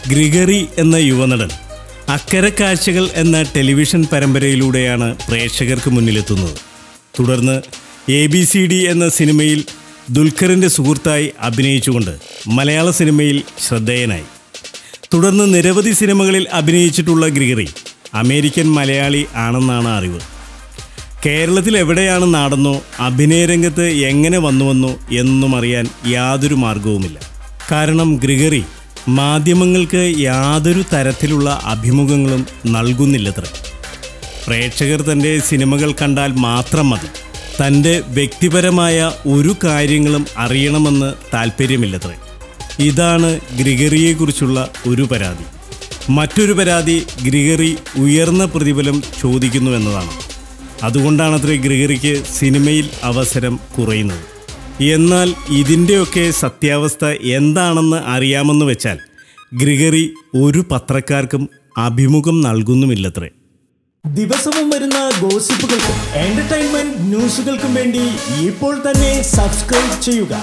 Gregory എന്ന യുവനടൻ അക്കരെ കാഴ്ചകൾ എന്ന ടെലിവിഷൻ പരമ്പരയിലൂടെയാണ് പ്രേക്ഷകർക്ക് മുന്നിലെത്തുന്നത്. തുടർന്ന് ABCD എന്ന സിനിമയിൽ ദുൽഖറിൻ്റെ സുഹൃത്തായി അഭിനയിച്ചുകൊണ്ട് മലയാള സിനിമയിൽ ശ്രദ്ധേയനായി. തുടർന്ന് നിരവധി സിനിമകളിൽ അഭിനയിച്ചിട്ടുള്ള ഗ്രിഗറി അമേരിക്കൻ മലയാളി ആണെന്നാണ് അറിവ്. കേരളത്തിൽ എവിടെയാണ് നാടെന്നോ അഭിനയരംഗത്ത് എങ്ങനെ വന്നുവെന്നോ എന്നും അറിയാൻ യാതൊരു മാർഗവുമില്ല. കാരണം ഗ്രിഗറി മാധ്യമങ്ങൾക്ക് യാതൊരു തരത്തിലുള്ള അഭിമുഖങ്ങളും നൽകുന്നില്ലത്രേ. പ്രേക്ഷകർ തൻ്റെ സിനിമകൾ കണ്ടാൽ മാത്രം മതി, തൻ്റെ വ്യക്തിപരമായ ഒരു കാര്യങ്ങളും അറിയണമെന്ന് താല്പര്യമില്ലത്രേ. ഇതാണ് ഗ്രിഗറിയെക്കുറിച്ചുള്ള ഒരു പരാതി. മറ്റൊരു പരാതി ഗ്രിഗറി ഉയർന്ന പ്രതിഫലം ചോദിക്കുന്നുവെന്നതാണ്. അതുകൊണ്ടാണത്രേ ഗ്രിഗറിക്ക് സിനിമയിൽ അവസരം കുറയുന്നത്. എന്നാൽ ഇതിൻ്റെയൊക്കെ സത്യാവസ്ഥ എന്താണെന്ന് അറിയാമെന്ന് വെച്ചാൽ ഗ്രിഗറി ഒരു പത്രക്കാർക്കും അഭിമുഖം നൽകുന്നുമില്ലത്രേ. ദിവസവും വരുന്ന ഗോസിപ്പുകൾക്കും എന്റർടൈൻമെന്റ് ന്യൂസുകൾക്കും വേണ്ടി ഇപ്പോൾ തന്നെ സബ്സ്ക്രൈബ് ചെയ്യുക.